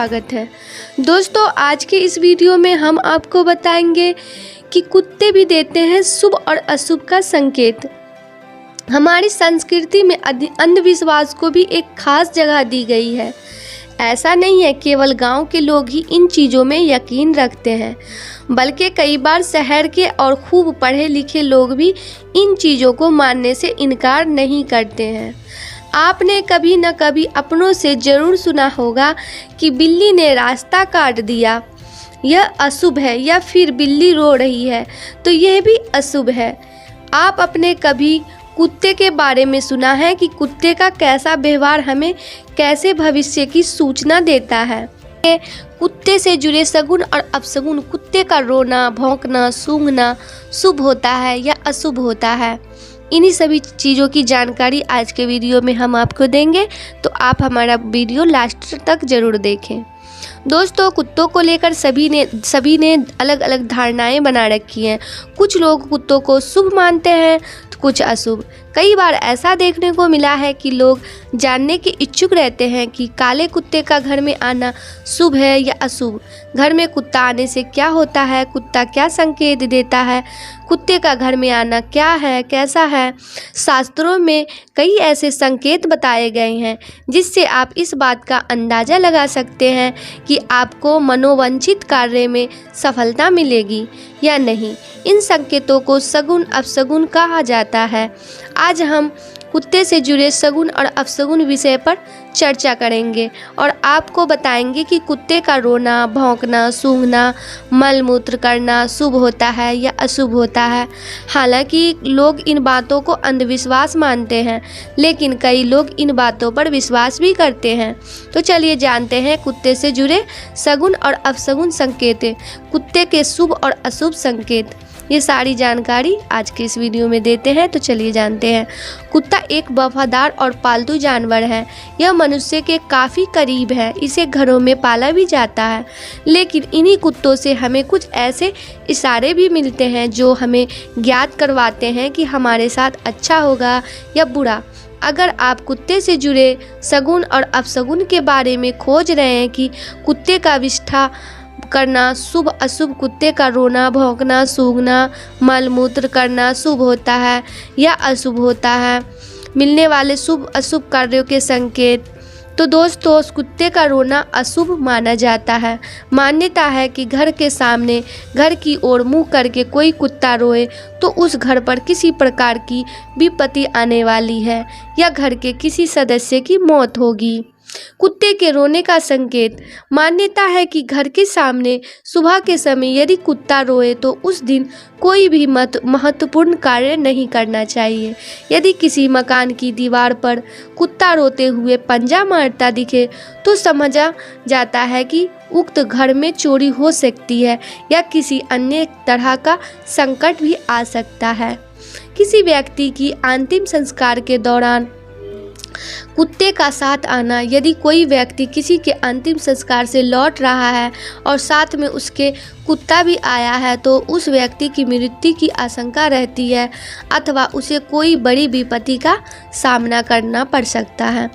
स्वागत है। दोस्तों, आज के इस वीडियो में हम आपको बताएंगे कि कुत्ते भी देते हैं शुभ और अशुभ का संकेत। हमारी संस्कृति में अंधविश्वास को भी एक खास जगह दी गई है। ऐसा नहीं है केवल गांव के लोग ही इन चीज़ों में यकीन रखते हैं, बल्कि कई बार शहर के और खूब पढ़े लिखे लोग भी इन चीज़ों को मानने से इनकार नहीं करते हैं। आपने कभी न कभी अपनों से ज़रूर सुना होगा कि बिल्ली ने रास्ता काट दिया, यह अशुभ है, या फिर बिल्ली रो रही है तो यह भी अशुभ है। आप अपने कभी कुत्ते के बारे में सुना है कि कुत्ते का कैसा व्यवहार हमें कैसे भविष्य की सूचना देता है। कुत्ते से जुड़े सगुन और अपशगुन, कुत्ते का रोना, भौंकना, सूंघना शुभ होता है या अशुभ होता है, इन्हीं सभी चीज़ों की जानकारी आज के वीडियो में हम आपको देंगे, तो आप हमारा वीडियो लास्ट तक ज़रूर देखें। दोस्तों, कुत्तों को लेकर सभी ने अलग अलग धारणाएं बना रखी हैं। कुछ लोग कुत्तों को शुभ मानते हैं तो कुछ अशुभ। कई बार ऐसा देखने को मिला है कि लोग जानने के इच्छुक रहते हैं कि काले कुत्ते का घर में आना शुभ है या अशुभ। घर में कुत्ता आने से क्या होता है, कुत्ता क्या संकेत देता है, कुत्ते का घर में आना क्या है, कैसा है। शास्त्रों में कई ऐसे संकेत बताए गए हैं जिससे आप इस बात का अंदाज़ा लगा सकते हैं कि आपको मनोवांछित कार्य में सफलता मिलेगी या नहीं। इन संकेतों को सगुन अपशगुन कहा जाता है। आज हम कुत्ते से जुड़े सगुन और अपशगुन विषय पर चर्चा करेंगे और आपको बताएंगे कि कुत्ते का रोना, भौंकना, सूंघना, मल मूत्र करना शुभ होता है या अशुभ होता है। हालांकि लोग इन बातों को अंधविश्वास मानते हैं, लेकिन कई लोग इन बातों पर विश्वास भी करते हैं। तो चलिए जानते हैं कुत्ते से जुड़े सगुन और अपशगुन संकेत, कुत्ते के शुभ और अशुभ संकेत। ये सारी जानकारी आज के इस वीडियो में देते हैं, तो चलिए जानते हैं। कुत्ता एक वफादार और पालतू जानवर है। यह मनुष्य के काफ़ी करीब है। इसे घरों में पाला भी जाता है, लेकिन इन्हीं कुत्तों से हमें कुछ ऐसे इशारे भी मिलते हैं जो हमें ज्ञात करवाते हैं कि हमारे साथ अच्छा होगा या बुरा। अगर आप कुत्ते से जुड़े सगुन और अपशगुन के बारे में खोज रहे हैं कि कुत्ते का विष्ठा करना शुभ अशुभ, कुत्ते का रोना, भौंकना, सूंघना, मल मूत्र करना शुभ होता है या अशुभ होता है, मिलने वाले शुभ अशुभ कार्यों के संकेत, तो दोस्तों उस कुत्ते का रोना अशुभ माना जाता है। मान्यता है कि घर के सामने घर की ओर मुंह करके कोई कुत्ता रोए तो उस घर पर किसी प्रकार की विपत्ति आने वाली है या घर के किसी सदस्य की मौत होगी। कुत्ते के रोने का संकेत, मान्यता है कि घर के सामने सुबह के समय यदि कुत्ता रोए तो उस दिन कोई भी महत्वपूर्ण कार्य नहीं करना चाहिए। यदि किसी मकान की दीवार पर कुत्ता रोते हुए पंजा मारता दिखे तो समझा जाता है कि उक्त घर में चोरी हो सकती है या किसी अन्य तरह का संकट भी आ सकता है। किसी व्यक्ति की अंतिम संस्कार के दौरान कुत्ते का साथ आना, यदि कोई व्यक्ति किसी के अंतिम संस्कार से लौट रहा है और साथ में उसके कुत्ता भी आया है तो उस व्यक्ति की मृत्यु की आशंका रहती है अथवा उसे कोई बड़ी विपत्ति का सामना करना पड़ सकता है।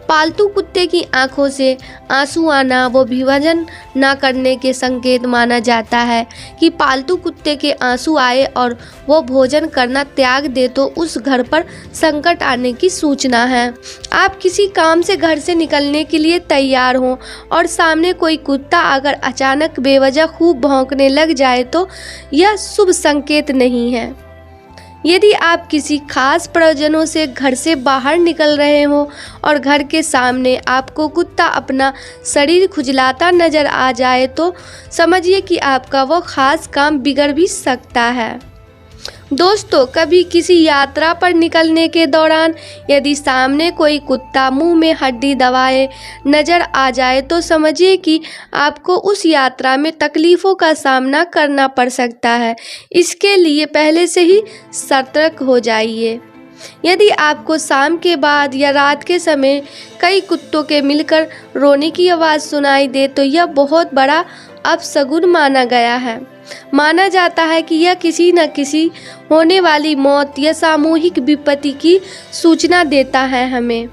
पालतू कुत्ते की आंखों से आंसू आना वो विभाजन न करने के संकेत माना जाता है कि पालतू कुत्ते के आंसू आए और वो भोजन करना त्याग दे तो उस घर पर संकट आने की सूचना है। आप किसी काम से घर से निकलने के लिए तैयार हों और सामने कोई कुत्ता अगर अचानक बेवजह खूब भौंकने लग जाए तो यह शुभ संकेत नहीं है। यदि आप किसी खास प्रयोजनों से घर से बाहर निकल रहे हो और घर के सामने आपको कुत्ता अपना शरीर खुजलाता नजर आ जाए तो समझिए कि आपका वो खास काम बिगड़ भी सकता है। दोस्तों, कभी किसी यात्रा पर निकलने के दौरान यदि सामने कोई कुत्ता मुंह में हड्डी दबाए नज़र आ जाए तो समझिए कि आपको उस यात्रा में तकलीफ़ों का सामना करना पड़ सकता है। इसके लिए पहले से ही सतर्क हो जाइए। यदि आपको शाम के बाद या रात के समय कई कुत्तों के मिलकर रोने की आवाज़ सुनाई दे तो यह बहुत बड़ा अपशगुन माना गया है। माना जाता है कि यह किसी न किसी होने वाली मौत या सामूहिक विपत्ति की सूचना देता है हमें।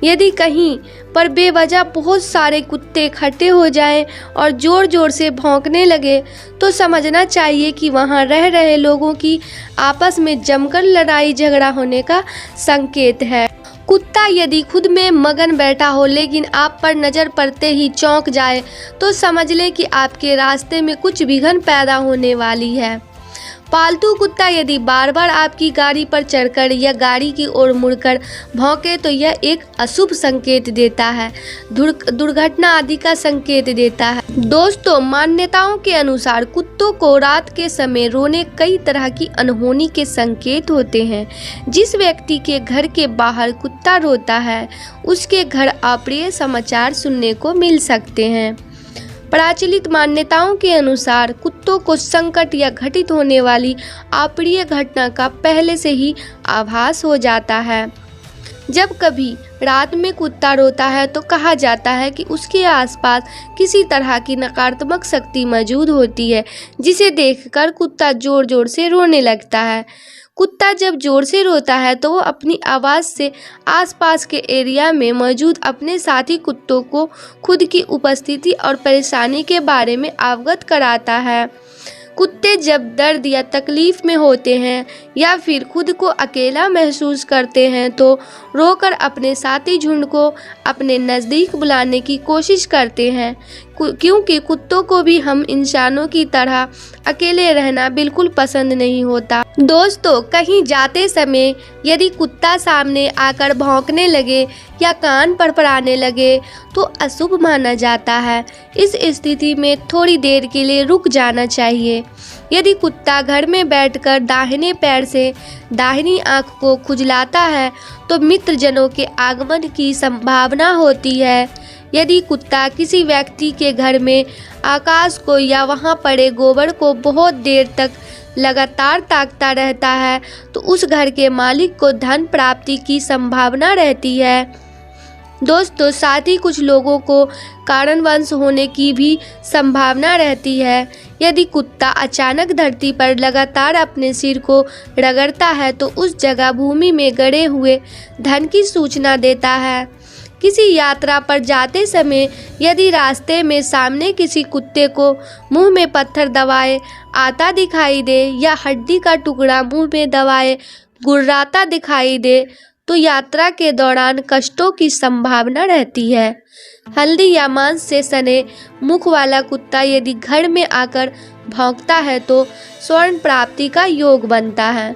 यदि कहीं पर बेवजह बहुत सारे कुत्ते इकट्ठे हो जाएं और ज़ोर ज़ोर से भौंकने लगे तो समझना चाहिए कि वहां रह रहे लोगों की आपस में जमकर लड़ाई झगड़ा होने का संकेत है। कुत्ता यदि खुद में मगन बैठा हो लेकिन आप पर नज़र पड़ते ही चौंक जाए तो समझ लें कि आपके रास्ते में कुछ विघ्न पैदा होने वाली है। पालतू कुत्ता यदि बार बार आपकी गाड़ी पर चढ़कर या गाड़ी की ओर मुड़कर भौंके तो यह एक अशुभ संकेत देता है, दुर्घटना आदि का संकेत देता है। दोस्तों, मान्यताओं के अनुसार कुत्तों को रात के समय रोने कई तरह की अनहोनी के संकेत होते हैं। जिस व्यक्ति के घर के बाहर कुत्ता रोता है उसके घर अप्रिय समाचार सुनने को मिल सकते हैं। प्रचलित मान्यताओं के अनुसार कुत्तों को संकट या घटित होने वाली अप्रिय घटना का पहले से ही आभास हो जाता है। जब कभी रात में कुत्ता रोता है तो कहा जाता है कि उसके आसपास किसी तरह की नकारात्मक शक्ति मौजूद होती है, जिसे देखकर कुत्ता जोर जोर से रोने लगता है। कुत्ता जब जोर से रोता है तो वो अपनी आवाज़ से आसपास के एरिया में मौजूद अपने साथी कुत्तों को खुद की उपस्थिति और परेशानी के बारे में अवगत कराता है। कुत्ते जब दर्द या तकलीफ में होते हैं या फिर खुद को अकेला महसूस करते हैं तो रोकर अपने साथी झुंड को अपने नज़दीक बुलाने की कोशिश करते हैं, क्योंकि कुत्तों को भी हम इंसानों की तरह अकेले रहना बिल्कुल पसंद नहीं होता। दोस्तों, कहीं जाते समय यदि कुत्ता सामने आकर भौंकने लगे या कान फड़फड़ाने लगे तो अशुभ माना जाता है। इस स्थिति में थोड़ी देर के लिए रुक जाना चाहिए। यदि कुत्ता घर में बैठकर दाहिने पैर से दाहिनी आंख को खुजलाता है तो मित्रजनों के आगमन की संभावना होती है। यदि कुत्ता किसी व्यक्ति के घर में आकाश को या वहां पड़े गोबर को बहुत देर तक लगातार ताकता रहता है तो उस घर के मालिक को धन प्राप्ति की संभावना रहती है। दोस्तों, साथ ही कुछ लोगों को कारणवश होने की भी संभावना रहती है। यदि कुत्ता अचानक धरती पर लगातार अपने सिर को रगड़ता है तो उस जगह भूमि में गड़े हुए धन की सूचना देता है। किसी यात्रा पर जाते समय यदि रास्ते में सामने किसी कुत्ते को मुंह में पत्थर दबाए आता दिखाई दे या हड्डी का टुकड़ा मुंह में दबाए गुर्राता दिखाई दे तो यात्रा के दौरान कष्टों की संभावना रहती है। हल्दी या मांस से सने मुख वाला कुत्ता यदि घर में आकर भौंकता है तो स्वर्ण प्राप्ति का योग बनता है।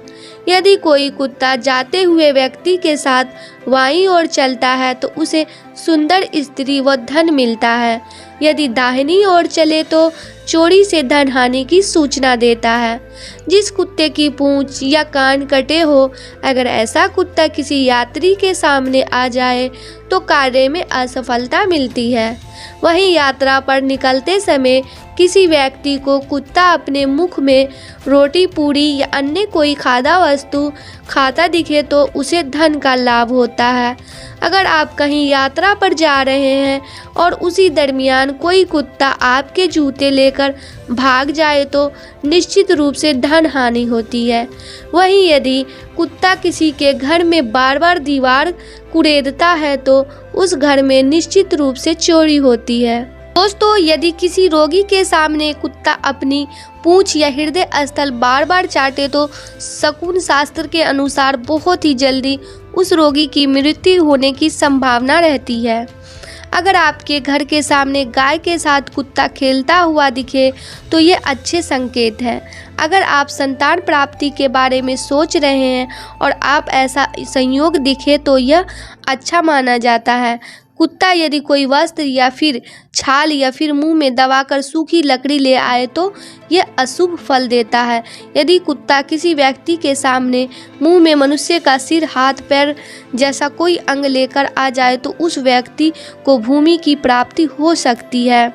यदि कोई कुत्ता जाते हुए व्यक्ति के साथ बाईं ओर चलता है तो उसे सुंदर स्त्री व धन मिलता है। यदि दाहिनी ओर चले तो चोरी से धन हानि की सूचना देता है। जिस कुत्ते की पूंछ या कान कटे हो, अगर ऐसा कुत्ता किसी यात्री के सामने आ जाए तो कार्य में असफलता मिलती है। वहीं यात्रा पर निकलते समय किसी व्यक्ति को कुत्ता अपने मुख में रोटी पूरी या अन्य कोई खाद्य वस्तु खाता दिखे तो उसे धन का लाभ होता है। अगर आप कहीं यात्रा पर जा रहे हैं और उसी दरमियान कोई कुत्ता आपके जूते लेकर भाग जाए तो निश्चित रूप से धन हानि होती है। वहीं यदि कुत्ता किसी के घर में बार बार दीवार कुरेदता है तो उस घर में निश्चित रूप से चोरी होती है। दोस्तों, यदि किसी रोगी के सामने कुत्ता अपनी पूंछ या हृदय स्थल बार बार चाटे तो शकुन शास्त्र के अनुसार बहुत ही जल्दी उस रोगी की मृत्यु होने की संभावना रहती है। अगर आपके घर के सामने गाय के साथ कुत्ता खेलता हुआ दिखे तो ये अच्छे संकेत हैं। अगर आप संतान प्राप्ति के बारे में सोच रहे हैं और आप ऐसा संयोग दिखे तो यह अच्छा माना जाता है। कुत्ता यदि कोई वस्त्र या फिर छाल या फिर मुंह में दबाकर सूखी लकड़ी ले आए तो यह अशुभ फल देता है। यदि कुत्ता किसी व्यक्ति के सामने मुंह में मनुष्य का सिर, हाथ, पैर जैसा कोई अंग लेकर आ जाए तो उस व्यक्ति को भूमि की प्राप्ति हो सकती है।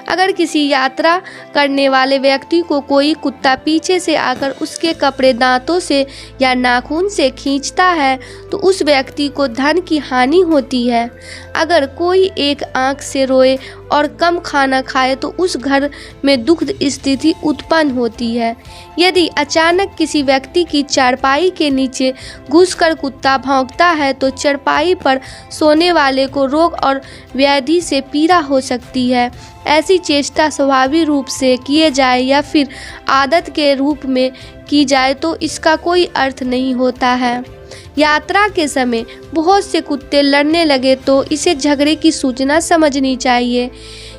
अगर किसी यात्रा करने वाले व्यक्ति को कोई कुत्ता पीछे से आकर उसके कपड़े दांतों से या नाखून से खींचता है तो उस व्यक्ति को धन की हानि होती है। अगर कोई एक आंख से रोए और कम खाना खाए तो उस घर में दुखद स्थिति उत्पन्न होती है। यदि अचानक किसी व्यक्ति की चारपाई के नीचे घुसकर कुत्ता भौंकता है तो चारपाई पर सोने वाले को रोग और व्याधि से पीड़ा हो सकती है। ऐसी चेष्टा स्वाभाविक रूप से किए जाए या फिर आदत के रूप में की जाए तो इसका कोई अर्थ नहीं होता है। यात्रा के समय बहुत से कुत्ते लड़ने लगे तो इसे झगड़े की सूचना समझनी चाहिए।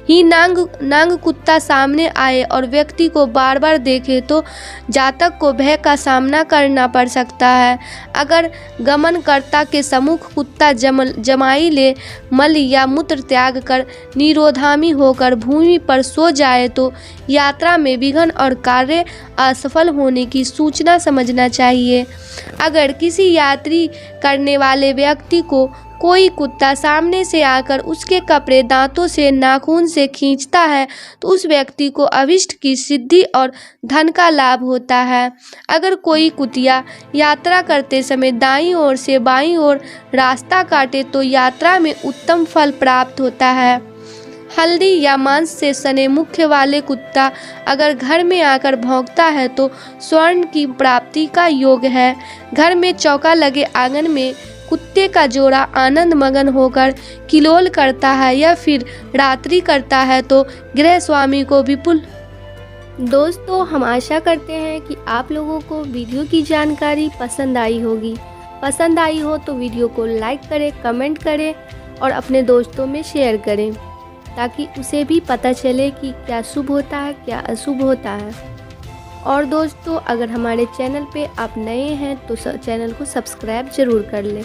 ही नांग कुत्ता सामने आए और व्यक्ति को बार बार देखे तो जातक को भय का सामना करना पड़ सकता है। अगर गमनकर्ता के सम्मुख कुत्ता जमाई ले मल या मूत्र त्याग कर निरोधामी होकर भूमि पर सो जाए तो यात्रा में विघ्न और कार्य असफल होने की सूचना समझना चाहिए। अगर किसी यात्री करने वाले व्यक्ति को कोई कुत्ता सामने से आकर उसके कपड़े दांतों से नाखून से खींचता है तो उस व्यक्ति को अभिष्ट की सिद्धि और धन का लाभ होता है। अगर कोई कुतिया यात्रा करते समय दाईं ओर से बाईं ओर रास्ता काटे तो यात्रा में उत्तम फल प्राप्त होता है। हल्दी या मांस से सने मुख्य वाले कुत्ता अगर घर में आकर भौंकता है तो स्वर्ण की प्राप्ति का योग है। घर में चौका लगे आंगन में कुत्ते का जोड़ा आनंद मगन होकर किलोल करता है या फिर रात्रि करता है तो गृह स्वामी को विपुल। दोस्तों, हम आशा करते हैं कि आप लोगों को वीडियो की जानकारी पसंद आई होगी। पसंद आई हो तो वीडियो को लाइक करें, कमेंट करें और अपने दोस्तों में शेयर करें ताकि उसे भी पता चले कि क्या शुभ होता है, क्या अशुभ होता है। और दोस्तों, अगर हमारे चैनल पे आप नए हैं तो चैनल को सब्सक्राइब ज़रूर कर लें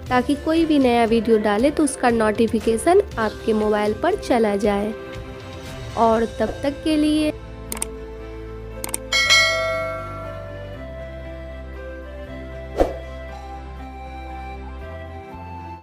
ताकि कोई भी नया वीडियो डाले तो उसका नोटिफिकेशन आपके मोबाइल पर चला जाए। और तब तक के लिए